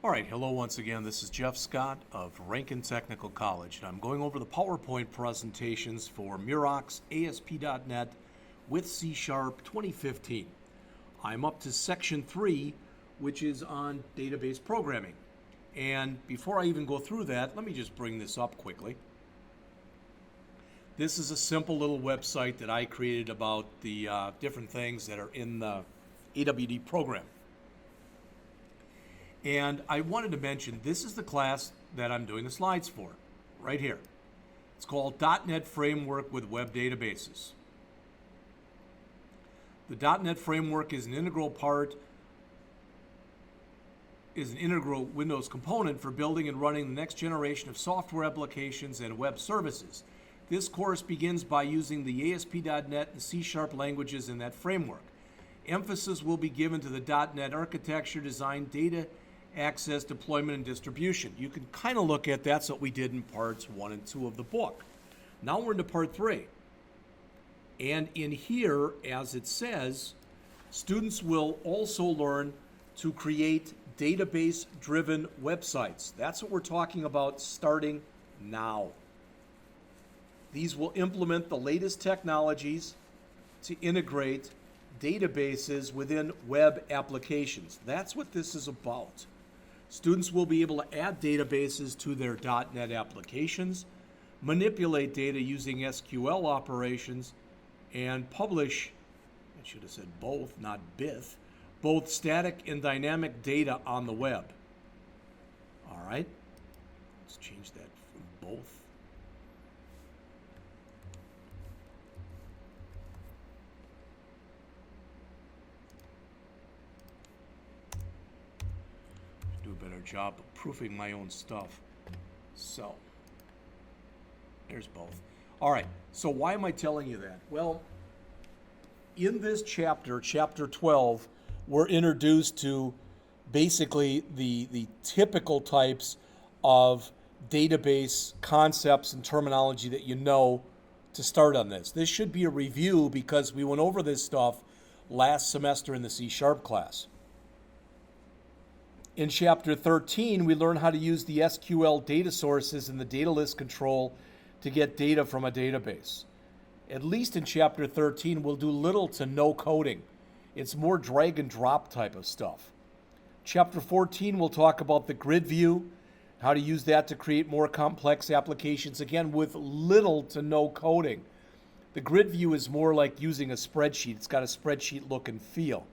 All right, hello once again. This is Jeff Scott of Rankin Technical College, and I'm going over the PowerPoint presentations for Murox ASP.NET with C# 2015. I'm up to section 3, which is on database programming. And before I even go through that, let me just bring this up quickly. This is a simple little website that I created about the different things that are in the AWD program. And I wanted to mention, this is the class that I'm doing the slides for, right here. It's called .NET Framework with Web Databases. The .NET Framework is an integral Windows component for building and running the next generation of software applications and web services. This course begins by using the ASP.NET and C# languages in that framework. Emphasis will be given to the .NET architecture, design, data, access, deployment, and distribution. You can kind of look at that's what we did in parts 1 and 2 of the book. Now we're into part 3. And in here, as it says, students will also learn to create database-driven websites. That's what we're talking about starting now. These will implement the latest technologies to integrate databases within web applications. That's what this is about. Students will be able to add databases to their .NET applications, manipulate data using SQL operations, and publish, I should have said both, not BIF, both static and dynamic data on the web. All right, let's change that from both. Do a better job of proofing my own stuff. So, there's both. All right, so why am I telling you that? Well, in this chapter, chapter 12, we're introduced to basically the typical types of database concepts and terminology that you know to start on this. This should be a review because we went over this stuff last semester in the C# class. In Chapter 13, we learn how to use the SQL data sources and the data list control to get data from a database. At least in Chapter 13, we'll do little to no coding. It's more drag and drop type of stuff. Chapter 14, we'll talk about the grid view, how to use that to create more complex applications, again, with little to no coding. The grid view is more like using a spreadsheet. It's got a spreadsheet look and feel.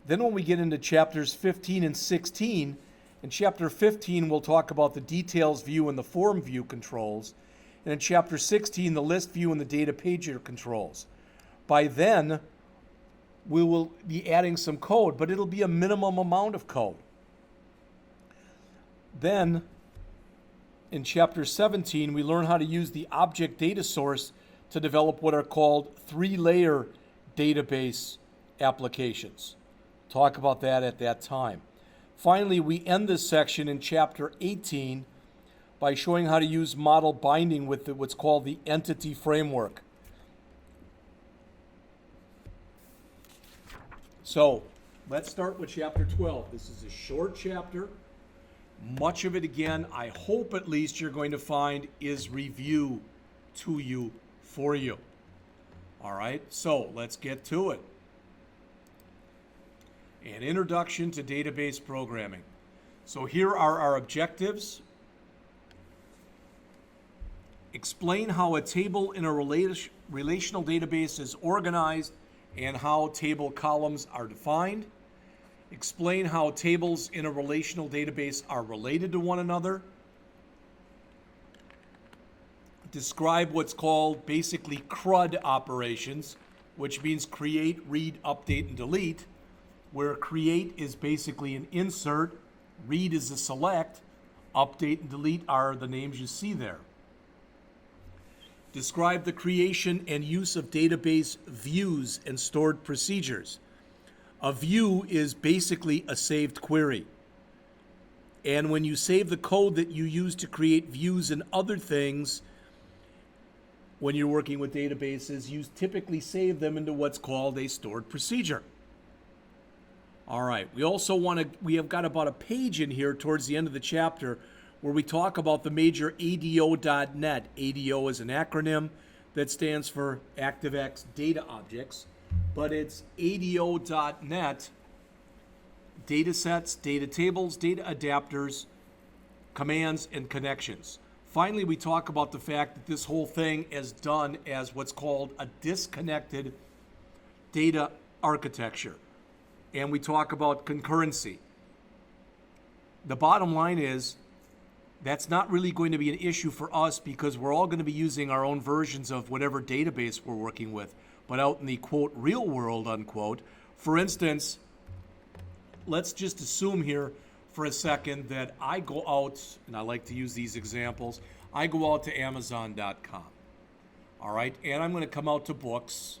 Then when we get into chapters 15 and 16, in chapter 15 we'll talk about the details view and the form view controls. And in chapter 16, the list view and the data pager controls. By then, we will be adding some code, but it'll be a minimum amount of code. Then, in chapter 17, we learn how to use the object data source to develop what are called 3-layer database applications. Talk about that at that time. Finally, we end this section in chapter 18 by showing how to use model binding with what's called the entity framework. So let's start with chapter 12. This is a short chapter. Much of it, again, I hope at least you're going to find is review to you, for you. All right, so let's get to it. An introduction to database programming. So here are our objectives. Explain how a table in a relational database is organized and how table columns are defined. Explain how tables in a relational database are related to one another. Describe what's called basically CRUD operations, which means create, read, update, and delete, where create is basically an insert, read is a select, update and delete are the names you see there. Describe the creation and use of database views and stored procedures. A view is basically a saved query. And when you save the code that you use to create views and other things, when you're working with databases, you typically save them into what's called a stored procedure. All right. We have got about a page in here towards the end of the chapter where we talk about the major ADO.NET. ADO is an acronym that stands for ActiveX Data Objects, but it's ADO.NET, data sets, data tables, data adapters, commands, and connections. Finally, we talk about the fact that this whole thing is done as what's called a disconnected data architecture. And we talk about concurrency. The bottom line is that's not really going to be an issue for us because we're all going to be using our own versions of whatever database we're working with. But out in the, quote, real world, unquote, for instance, let's just assume here for a second that I go out, and I like to use these examples, I go out to Amazon.com, all right, and I'm going to come out to books,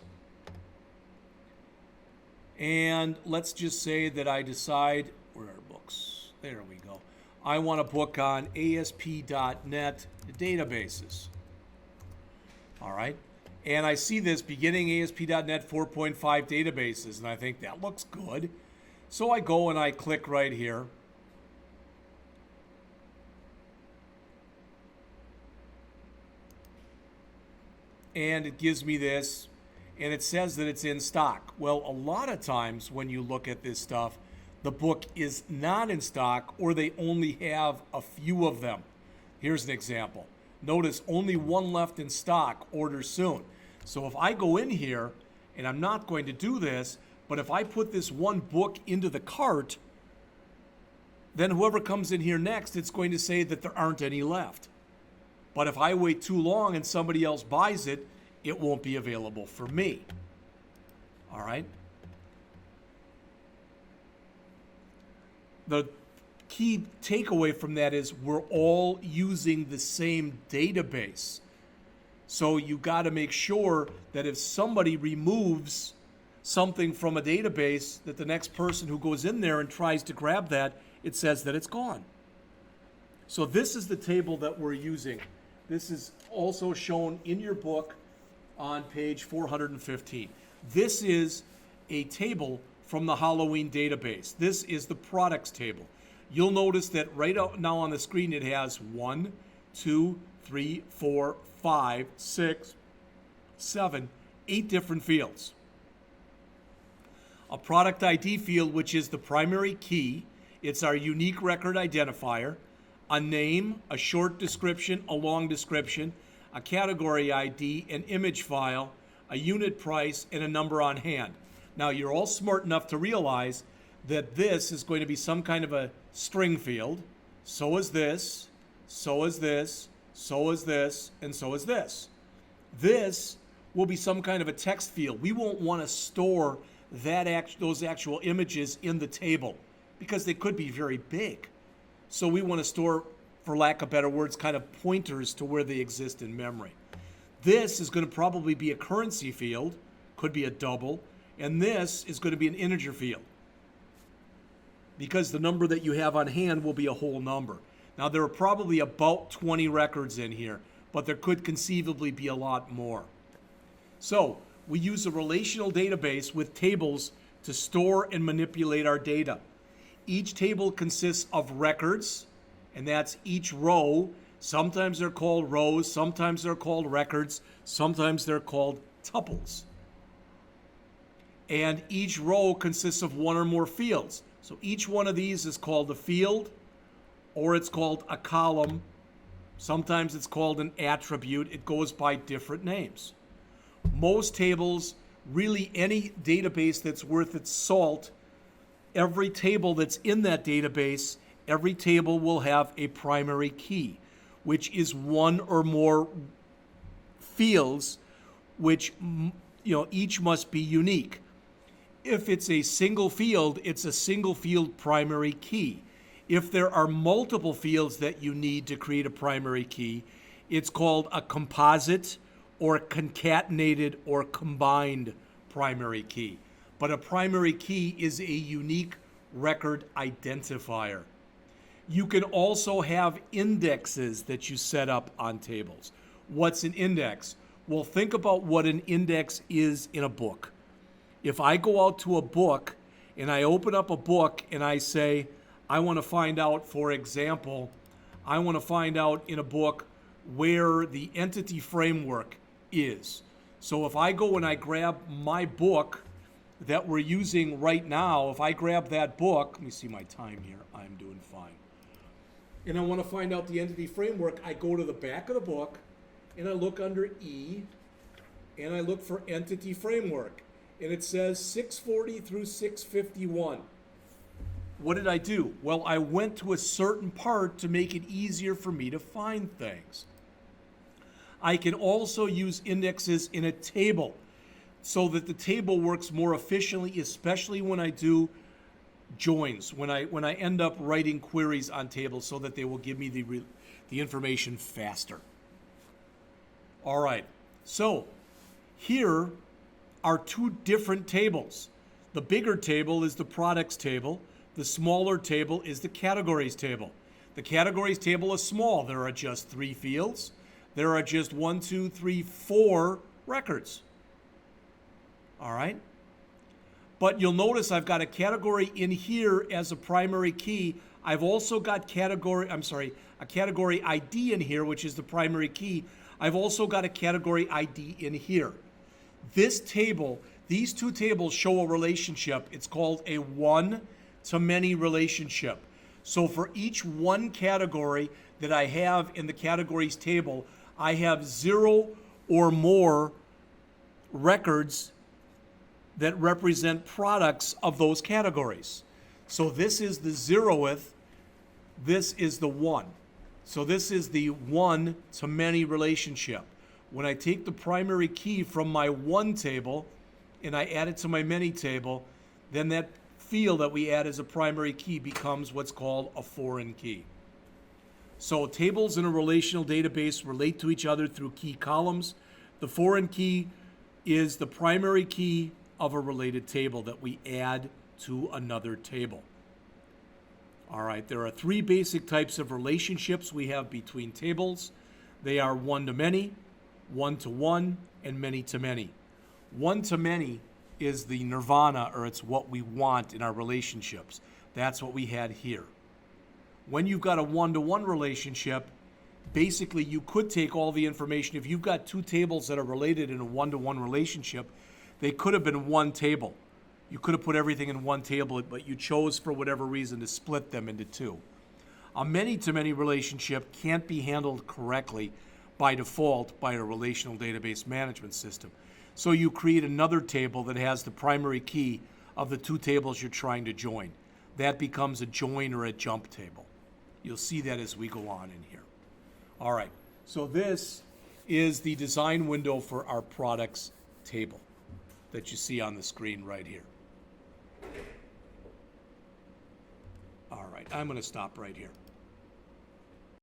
and let's just say that I decide, where are books? There we go. I want a book on ASP.NET databases, all right, and I see this beginning ASP.NET 4.5 databases, and I think that looks good. So I go and I click right here. And it gives me this, and it says that it's in stock. Well, a lot of times when you look at this stuff, the book is not in stock or they only have a few of them. Here's an example. Notice only one left in stock, order soon. So if I go in here, and I'm not going to do this, but if I put this one book into the cart, then whoever comes in here next, it's going to say that there aren't any left. But if I wait too long and somebody else buys it, it won't be available for me. All right? The key takeaway from that is we're all using the same database. So you got to make sure that if somebody removes something from a database, that the next person who goes in there and tries to grab that, it says that it's gone. So this is the table that we're using. This is also shown in your book on page 415. This is a table from the Halloween database. This is the products table. You'll notice that right now on the screen it has 1, 2, 3, 4, 5, 6, 7, 8 different fields. A product ID field, which is the primary key. It's our unique record identifier. A name, a short description, a long description, a category ID, an image file, a unit price, and a number on hand. Now, you're all smart enough to realize that this is going to be some kind of a string field. So is this, so is this, so is this, and so is this. This will be some kind of a text field. We won't want to store those actual images in the table because they could be very big. So we want to store, for lack of better words, kind of pointers to where they exist in memory. This is going to probably be a currency field, could be a double, and this is going to be an integer field because the number that you have on hand will be a whole number. Now, there are probably about 20 records in here, but there could conceivably be a lot more. So we use a relational database with tables to store and manipulate our data. Each table consists of records, and that's each row. Sometimes they're called rows, sometimes they're called records, sometimes they're called tuples. And each row consists of one or more fields. So each one of these is called a field, or it's called a column. Sometimes it's called an attribute. It goes by different names. Most tables, really any database that's worth its salt, every table that's in that database, every table will have a primary key, which is one or more fields, which each must be unique. If it's a single field, it's a single field primary key. If there are multiple fields that you need to create a primary key, it's called a composite or concatenated or combined primary key. But a primary key is a unique record identifier. You can also have indexes that you set up on tables. What's an index? Well, think about what an index is in a book. If I go out to a book and I open up a book and I say, I want to find out, for example, I want to find out in a book where the entity framework is. So if I go and I grab my book that we're using right now, if I grab that book, let me see my time here, I'm doing fine. And I want to find out the entity framework, I go to the back of the book and I look under E and I look for entity framework. And it says 640 through 651. What did I do? Well, I went to a certain part to make it easier for me to find things. I can also use indexes in a table so that the table works more efficiently, especially when I do joins, when I end up writing queries on tables so that they will give me the information faster. All right, so here are two different tables. The bigger table is the products table. The smaller table is the categories table. The categories table is small. There are just 3 fields. There are just 1, 2, 3, 4 records. All right? But you'll notice I've got a category in here as a primary key. I've also got a category ID in here, which is the primary key. I've also got a category ID in here. This table, these two tables show a relationship. It's called a one-to-many relationship. So for each one category that I have in the categories table, I have 0 or more records that represent products of those categories. So this is the 0th, this is the 1. So this is the one-to-many relationship. When I take the primary key from my 1 table and I add it to my many table, then that field that we add as a primary key becomes what's called a foreign key. So tables in a relational database relate to each other through key columns. The foreign key is the primary key of a related table that we add to another table. All right, there are 3 basic types of relationships we have between tables. They are one-to-many, one-to-one, and many-to-many. One-to-many is the nirvana, or it's what we want in our relationships. That's what we had here. When you've got a one-to-one relationship, basically you could take all the information. If you've got 2 tables that are related in a one-to-one relationship, they could have been 1 table. You could have put everything in 1 table, but you chose for whatever reason to split them into 2. A many-to-many relationship can't be handled correctly by default by a relational database management system. So you create another table that has the primary key of the 2 tables you're trying to join. That becomes a join or a jump table. You'll see that as we go on in here. All right, so this is the design window for our products table that you see on the screen right here. All right, I'm going to stop right here.